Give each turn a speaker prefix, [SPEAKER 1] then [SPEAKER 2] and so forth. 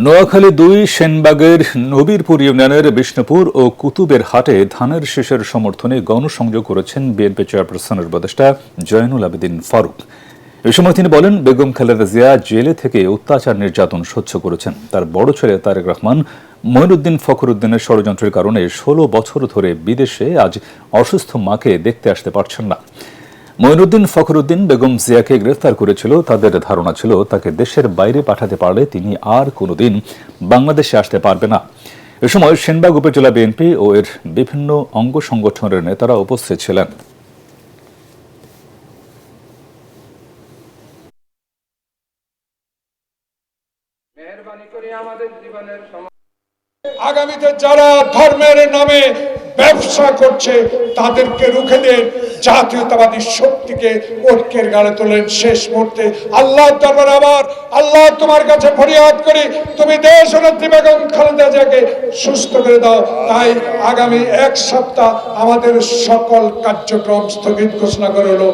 [SPEAKER 1] নোয়াখালী ২ সেনবাগের নবীরপুর ইউনিয়নের বিষ্ণুপুর ও কুতুবের হাটে ধানের শীষের সমর্থনে গণসংযোগ করেছেন বিএনপি চেয়ারপারসনের উপদেষ্টা জয়নুল আবেদিন ফারুক। এ সময় তিনি বলেন, বেগম খালেদা জিয়া জেলে থেকে অত্যাচার নির্যাতন সহ্য করেছেন। তার বড় ছেলে তারেক রহমান মঈনুদ্দিন ফখরুদ্দিনের ষড়যন্ত্রের কারণে ১৬ বছর ধরে বিদেশে আজ অসুস্থ মাকে দেখতে আসতে পারছেন না। মঈনুদ্দিন ফখরুদ্দিন বেগম জিয়াকে গ্রেফতার করেছিল। তাদের ধারণা ছিল তাকে দেশের বাইরে পাঠাতে পারলে তিনি আর কোনোদিন বাংলাদেশে আসতে পারবে না। এ সময় সেনবাগ উপজেলা বিএনপি ও এর বিভিন্ন অঙ্গ সংগঠনের নেতারা উপস্থিত ছিলেন।
[SPEAKER 2] আগামীতে যারা ধর্মের নামে ব্যবসা করছে তাদেরকে রুখে দেন, জাতীয়তাবাদী শক্তিকে ঐক্যের গাড়ে তোলেন। শেষ মুহূর্তে আল্লাহর দরবারে আল্লাহ তোমার কাছে ফরিয়াদ করি, তুমি দেশ নেত্রী বেগম খালেদা জিয়াকে সুস্থ করে দাও। তাই আগামী 1 সপ্তাহ আমাদের সকল কার্যক্রম স্থগিত ঘোষণা করা হলো।